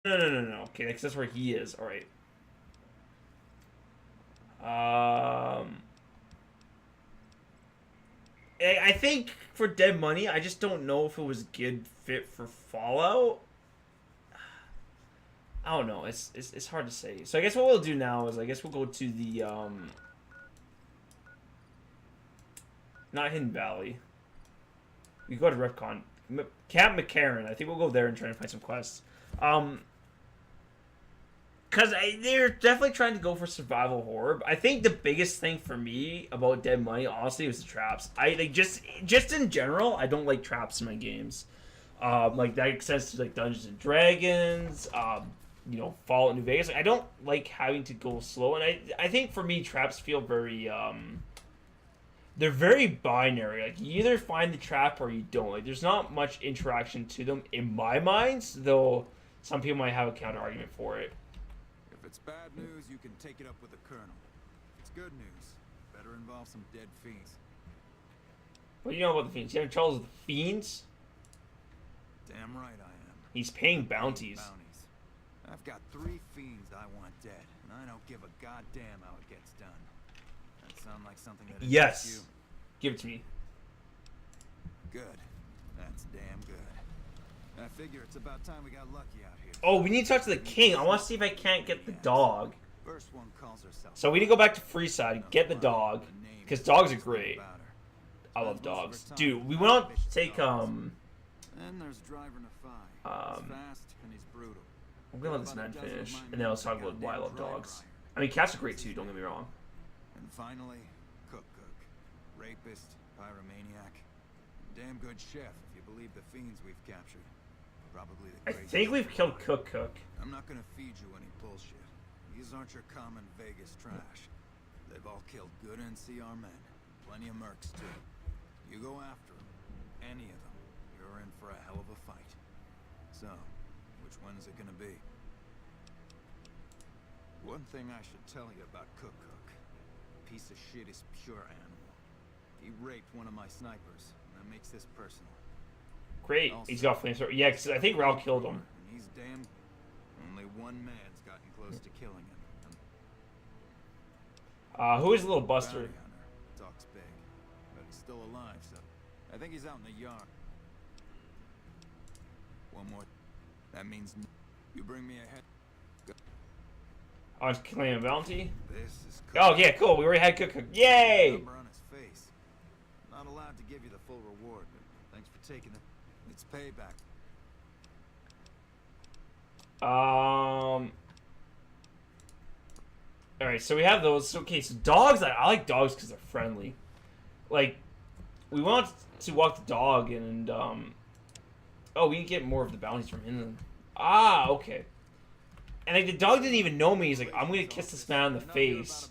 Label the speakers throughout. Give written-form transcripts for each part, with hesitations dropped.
Speaker 1: No. Okay, because that's where he is. All right. I think for Dead Money, I just don't know if it was a good fit for Fallout. I don't know. It's hard to say. So I guess what we'll do now is I guess we'll go to the not Hidden Valley. We go to Repcon. Camp McCarran. I think we'll go there and try and find some quests. Because they're definitely trying to go for survival horror. But I think the biggest thing for me about Dead Money, honestly, was the traps. I like just in general, I don't like traps in my games. Like that extends to like Dungeons and Dragons. You know, Fallout New Vegas. Like, I don't like having to go slow, and I think for me, traps feel very they're very binary. Like you either find the trap or you don't. Like there's not much interaction to them in my mind, though some people might have a counter argument for it.
Speaker 2: If it's bad news, you can take it up with the Colonel. If it's good news, better involve some dead fiends.
Speaker 1: What do you know about the fiends? You having troubles with the fiends?
Speaker 2: Damn right I am.
Speaker 1: He's paying bounties.
Speaker 2: I've got 3 fiends I want dead, and I don't give a goddamn how it gets done. That sound like something that
Speaker 1: yes.
Speaker 2: You?
Speaker 1: Give it to me.
Speaker 2: Good. That's damn good. I figure it's about time we got lucky out here.
Speaker 1: Oh, we need to talk to the king. I want to see if I can't get the dog.
Speaker 2: First one calls herself.
Speaker 1: So we need to go back to Freeside, get the dog, because dogs are great. I love dogs, dude. We went out to take
Speaker 2: And there's Driver Nafai. He's fast and he's brutal.
Speaker 1: I'm gonna let this man finish, and then I'll talk about why I love dogs. I mean, cats are great too. Don't get me wrong.
Speaker 2: And finally, Cook, rapist, pyromaniac, damn good chef if you believe the fiends we've captured. Probably the
Speaker 1: I think we've killed Cook.
Speaker 2: I'm not gonna feed you any bullshit. These aren't your common Vegas trash. They've all killed good NCR men. Plenty of mercs too. You go after them, any of them, you're in for a hell of a fight. So, which one is it gonna be? One thing I should tell you about Cook. Piece of shit is pure animal. He raped one of my snipers, and that makes this personal.
Speaker 1: Great.
Speaker 2: Also,
Speaker 1: he's got flamethrower. Yeah, because I think Raul killed him.
Speaker 2: And he's damn. Only one man's gotten close to killing him.
Speaker 1: Who is the little buster?
Speaker 2: Talks big, but he's still alive, so I think he's out in the yard. One more. That means you bring me ahead.
Speaker 1: I was claiming a bounty.
Speaker 2: This is
Speaker 1: Oh yeah, cool. We already had Cook. Yay!
Speaker 2: Number on his face. Not allowed to give you the full reward, but thanks for taking it. It's payback.
Speaker 1: Alright, so we have those. Okay, so dogs. I like dogs because they're friendly. Like, we want to walk the dog and oh, we can get more of the bounties from him. Ah, okay. And like the dog didn't even know me. He's like, I'm gonna kiss this man on the face.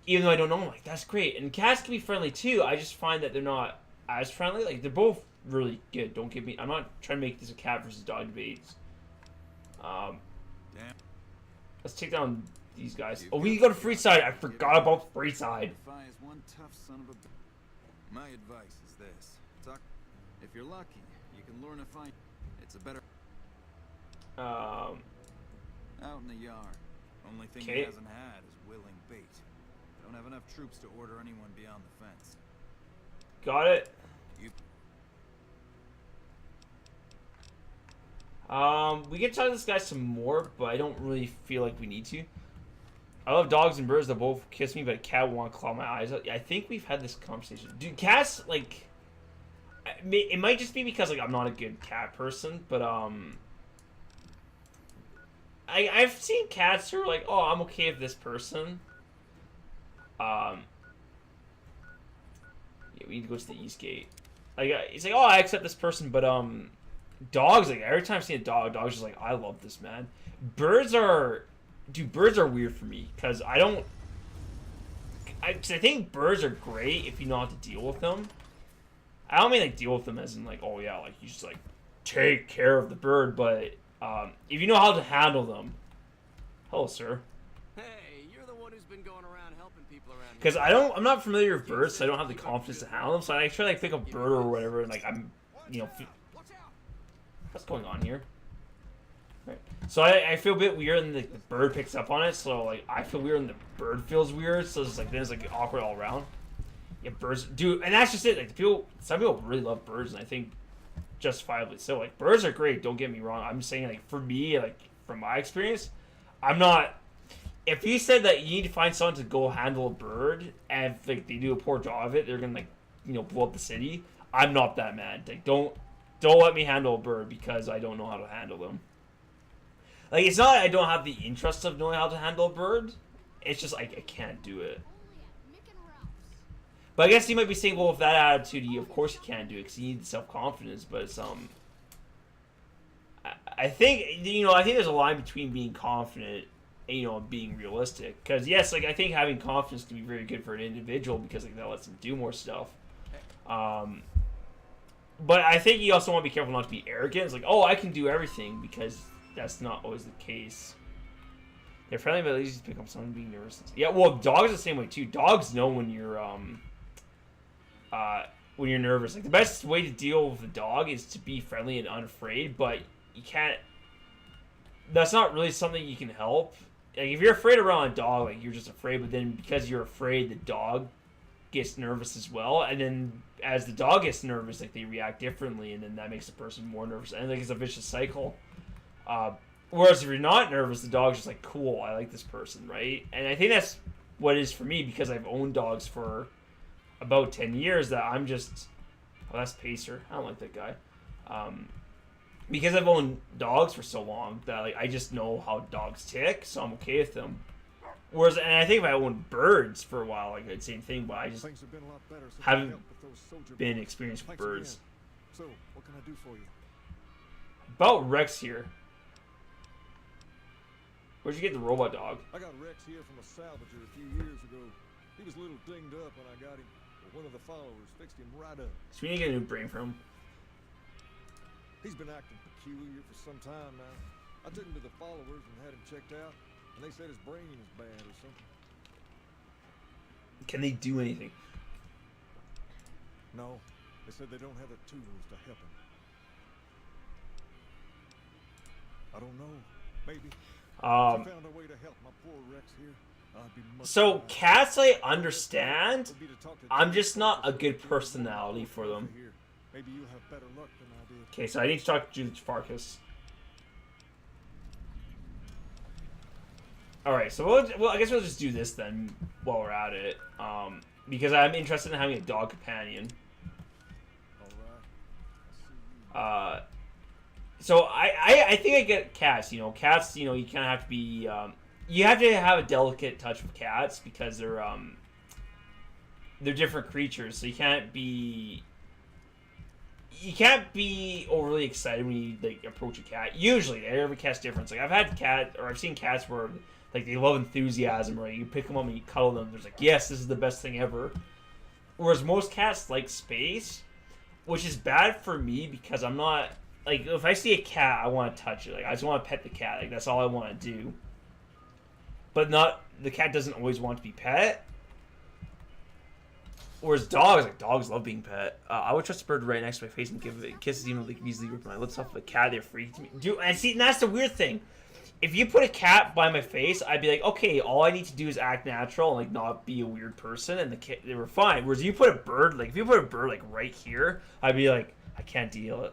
Speaker 1: Even though I don't know him, like that's great. And cats can be friendly too. I just find that they're not as friendly. Like they're both really good. Don't get me. I'm not trying to make this a cat versus dog debate. Let's take down these guys. Oh, we need to go to Freeside. I forgot about Freeside.
Speaker 2: My advice is this: if you're lucky, you can learn to find. It's a better. Out in the yard. Only thing he hasn't had is willing bait. Don't have enough troops to order anyone beyond the fence.
Speaker 1: Got it. We can talk to this guy some more, but I don't really feel like we need to. I love dogs and birds that both kiss me, but a cat won't claw my eyes out. I think we've had this conversation. Dude, cats, like... It might just be because, like, I'm not a good cat person, but, I've seen cats who are like, oh, I'm okay with this person. Yeah, we need to go to the East Gate. Like, it's like, oh, I accept this person, but, dogs, like, every time I see a dog, dog's just like, I love this, man. Birds are... Dude, birds are weird for me, because I don't... I think birds are great if you know how to deal with them. I don't mean, like, deal with them as in, like, oh, yeah, like, you just, like, take care of the bird, but, if you know how to handle them... Hello, sir.
Speaker 3: Hey, you're the one who's been going around helping people around here.
Speaker 1: Because I'm not familiar with birds, so I don't have the confidence to handle them, so I try to, like, pick a bird or whatever, and, like, I'm, you know... What's going on here? Right. So I feel a bit weird, and the bird picks up on it. So like I feel weird, and the bird feels weird. So it's like then it's like awkward all around. Yeah, birds do, and that's just it. Like some people really love birds, and I think justifiably so. Like birds are great. Don't get me wrong. I'm just saying, like for me, like from my experience, I'm not. If you said that you need to find someone to go handle a bird, and if, like they do a poor job of it, they're gonna like blow up the city. I'm not that mad. Like don't let me handle a bird because I don't know how to handle them. Like it's not that I don't have the interest of knowing how to handle a bird. It's just like I can't do it. But I guess you might be saying, well, with that attitude, of course you can't do it because you need self-confidence. But it's I think I think there's a line between being confident and being realistic. Because yes, like I think having confidence can be very good for an individual because like that lets them do more stuff. But I think you also want to be careful not to be arrogant. It's like, oh, I can do everything, because that's not always the case. They're friendly, but easy to pick up someone being nervous. Yeah, well, dogs are the same way too. Dogs know when you're nervous. Like the best way to deal with a dog is to be friendly and unafraid, but you can't. That's not really something you can help. Like if you're afraid around a dog, like you're just afraid, but then because you're afraid, the dog gets nervous as well, and then as the dog gets nervous, like they react differently, and then that makes the person more nervous, and like it's a vicious cycle. Whereas if you're not nervous, the dog's just like, cool, I like this person, right? And I think that's what it is for me, because I've owned dogs for about 10 years, that I'm just, oh, that's Pacer, I don't like that guy. Because I've owned dogs for so long that like I just know how dogs tick, so I'm okay with them. Whereas, and I think if I owned birds for a while, like the same thing, but I just haven't been experienced with birds.
Speaker 4: So, what can I do for you?
Speaker 1: About Rex here. Where'd you get the robot dog?
Speaker 4: I got Rex here from a salvager a few years ago. He was a little dinged up when I got him, but one of the followers fixed him right up.
Speaker 1: So we need to get a new brain for him.
Speaker 4: He's been acting peculiar for some time now. I took him to the followers and had him checked out, and they said his brain is bad or something.
Speaker 1: Can they do anything?
Speaker 4: No, they said they don't have the tools to help him. I don't know. Maybe. If you found a way to help my poor Rex here, I'd be much
Speaker 1: So
Speaker 4: obliged.
Speaker 1: cats, I understand. I'm just not a good personality for them.
Speaker 4: Maybe you'll have better luck than I did.
Speaker 1: Okay, so I need to talk to Judith Farkas. Alright, so I guess we'll just do this then while we're at it. Because I'm interested in having a dog companion.
Speaker 4: Alright.
Speaker 1: So I think I get cats. Cats, you kind of have to be, you have to have a delicate touch with cats because they're different creatures. So you can't be overly excited when you like approach a cat. Usually, every cat's different. Like I've seen cats where like they love enthusiasm, right? You pick them up and you cuddle them. There's like, yes, this is the best thing ever. Whereas most cats like space, which is bad for me because I'm not. Like, if I see a cat, I want to touch it. Like, I just want to pet the cat. Like, that's all I want to do. But the cat doesn't always want to be pet. Whereas dogs love being pet. I would trust a bird right next to my face and give it kisses, even though they can easily rip my lips off of a cat. They're freaky to me. And that's the weird thing. If you put a cat by my face, I'd be like, okay, all I need to do is act natural and, like, not be a weird person, and they were fine. Whereas if you put a bird, like, right here, I'd be like, I can't deal,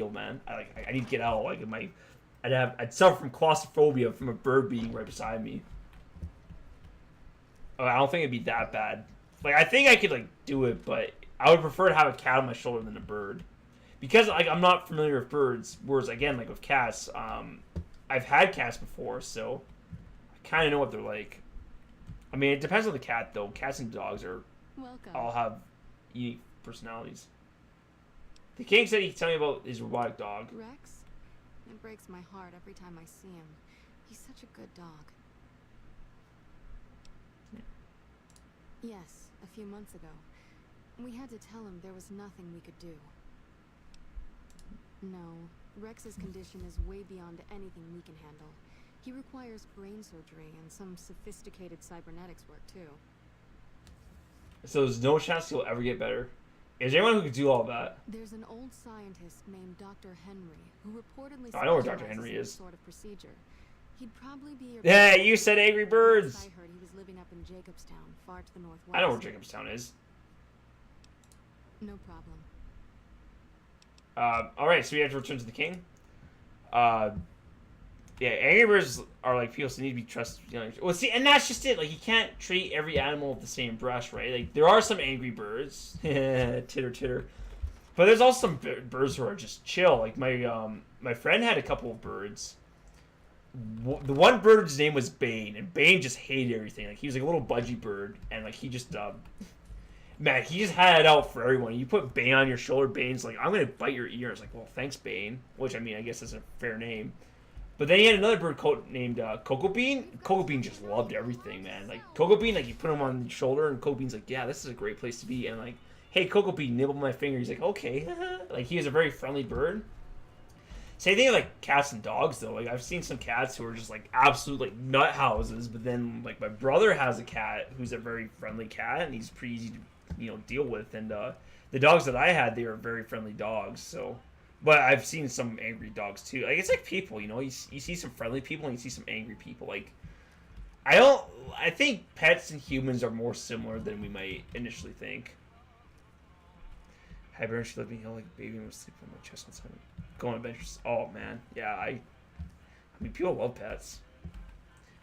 Speaker 1: man. I need to get out. Like I'd suffer from claustrophobia from a bird being right beside me. I don't think it'd be that bad. Like I think I could like do it, but I would prefer to have a cat on my shoulder than a bird, because like I'm not familiar with birds. Whereas again, like with cats, I've had cats before, so I kind of know what they're like. I mean, it depends on the cat though. Cats and dogs all have unique personalities. The king said he'd tell me about his robotic dog.
Speaker 5: Rex? It breaks my heart every time I see him. He's such a good dog. Yes, a few months ago. We had to tell him there was nothing we could do. No, Rex's condition is way beyond anything we can handle. He requires brain surgery and some sophisticated cybernetics work too.
Speaker 1: So there's no chance he'll ever get better. Is there anyone who could do all that?
Speaker 5: There's an old scientist named Dr. Henry who reportedly
Speaker 1: I know where Dr.
Speaker 5: specializes
Speaker 1: Henry
Speaker 5: in this
Speaker 1: is.
Speaker 5: sort of procedure. He'd probably be your
Speaker 1: Yeah, you said Angry
Speaker 5: Last
Speaker 1: Birds.
Speaker 5: I heard he was living up in Jacobstown, far to the northwest.
Speaker 1: I know where Jacobstown is.
Speaker 5: No problem.
Speaker 1: All right, so we have to return to the king. Yeah, Angry Birds are like people who need to be trusted. You know, well, see, and that's just it. Like, you can't treat every animal with the same brush, right? Like, there are some angry birds, titter titter, but there's also some birds who are just chill. Like my friend had a couple of birds. The one bird's name was Bane, and Bane just hated everything. Like, he was like a little budgie bird, and like he just man, he just had it out for everyone. You put Bane on your shoulder, Bane's like, I'm gonna bite your ear. It's like, well, thanks, Bane. Which, I mean, I guess is a fair name. But then he had another bird named Cocoa Bean. Cocoa Bean just loved everything, man. Like, Cocoa Bean, like, you put him on the shoulder, and Cocoa Bean's like, yeah, this is a great place to be. And like, hey, Cocoa Bean, nibble my finger. He's like, okay. Like, he was a very friendly bird. Same thing with, like, cats and dogs, though. Like, I've seen some cats who are just, like, absolute, like, nut houses. But then, like, my brother has a cat who's a very friendly cat, and he's pretty easy to, you know, deal with. And the dogs that I had, they were very friendly dogs, so... But I've seen some angry dogs too. Like, it's like people, you know. You see some friendly people and you see some angry people. Like, I think pets and humans are more similar than we might initially think. Hibernian, she let me heal like a baby and was sleeping on my chest and something. Go on adventures. Oh man, yeah. I mean, people love pets.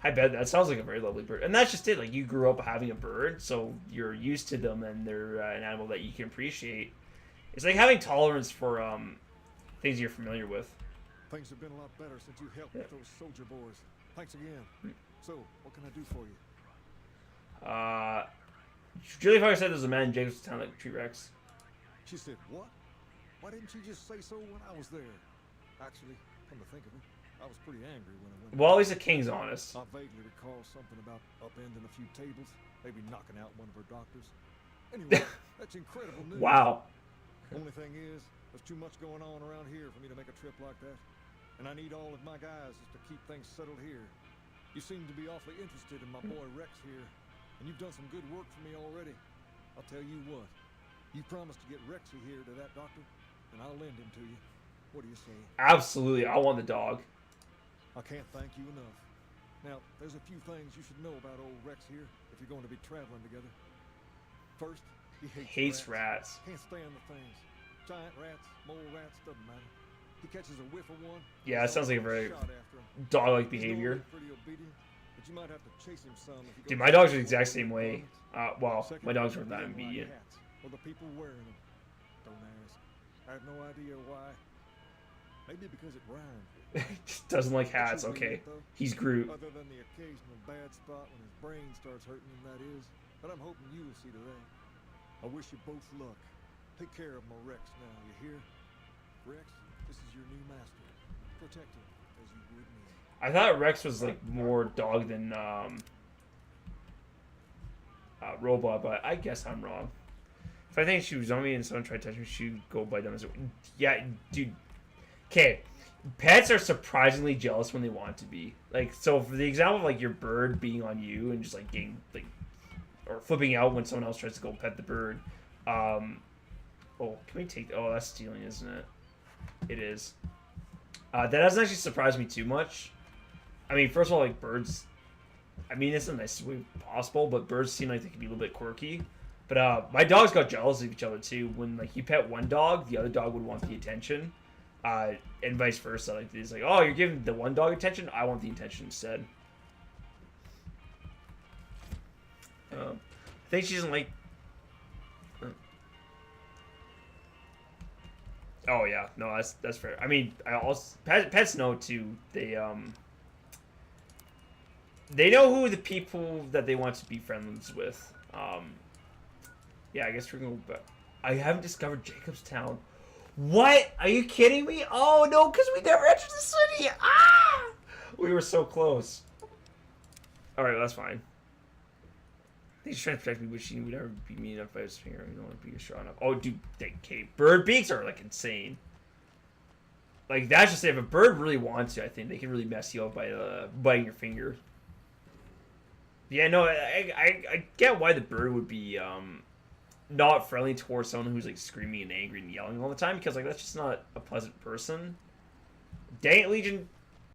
Speaker 1: I bet that sounds like a very lovely bird, and that's just it. Like, you grew up having a bird, so you're used to them, and they're an animal that you can appreciate. It's like having tolerance for things you're familiar with.
Speaker 4: Things have been a lot better since you helped with those soldier boys. Thanks again. So, what can I do for you?
Speaker 1: Julie Fox said there's a man in Jacobstown like T-Rex.
Speaker 4: She said, what? Why didn't you just say so when I was there? Actually, come to think of it, I was pretty angry when I went.
Speaker 1: Well, at least the king's honest.
Speaker 4: I vaguely recall something about upending a few tables, maybe knocking out one of her doctors. Anyway, that's incredible news.
Speaker 1: Wow.
Speaker 4: Only thing is, there's too much going on around here for me to make a trip like that. And I need all of my guys just to keep things settled here. You seem to be awfully interested in my boy Rex here, and you've done some good work for me already. I'll tell you what, you promised to get Rexy here to that doctor, and I'll lend him to you. What do you say?
Speaker 1: Absolutely, I want the dog.
Speaker 4: I can't thank you enough. Now, there's a few things you should know about old Rex here if you're going to be traveling together. First, he hates rats. Can't stand the things. Giant rats, mole rats, doesn't matter. He catches a whiff of one.
Speaker 1: Yeah, it sounds like a very dog-like behavior.
Speaker 4: Pretty obedient, but you might have to chase him some if you
Speaker 1: Dude, my dogs are the exact same way. Well, my dogs are not obedient.
Speaker 4: Or the people wearing them. Don't ask. I have no idea why. Maybe because it rhymes.
Speaker 1: Just doesn't like hats. Okay, he's Groot.
Speaker 4: Other than the occasional bad spot when his brain starts hurting him, that is. But I'm hoping you will see to that. I wish you both luck. Take care of my Rex now, you hear? Rex, this is your new master. Protect him as you would me.
Speaker 1: I thought Rex was like more dog than robot, but I guess I'm wrong. If I think she was on me and someone tried to touch me, she'd go bite them. Yeah, dude. Okay, pets are surprisingly jealous when they want to be. Like, so for the example of like your bird being on you and just like getting like, or flipping out when someone else tries to go pet the bird. Oh, can we take... Oh, that's stealing, isn't it? It is. That doesn't actually surprise me too much. I mean, first of all, like, birds... I mean, it's the nicest way possible, but birds seem like they can be a little bit quirky. But my dogs got jealous of each other, too. When, like, you pet one dog, the other dog would want the attention. And vice versa. Like, it's like, oh, you're giving the one dog attention? I want the attention instead. I think she doesn't like... Oh yeah, no, that's fair. I mean, I also pets know too. They know who the people that they want to be friends with. Yeah, I guess we're gonna go back. I haven't discovered Jacobstown. What? Are you kidding me? Oh no, because we never entered the city. Ah! We were so close. All right, well, that's fine. He's trying to protect me, but she would never beat me enough by his finger. You don't want to be strong enough. Oh, dude, okay. Bird beaks are like insane. Like, that's just if a bird really wants to, I think they can really mess you up by biting your finger. Yeah, no, I get why the bird would be not friendly towards someone who's like screaming and angry and yelling all the time, because like that's just not a pleasant person. Dang it, Legion,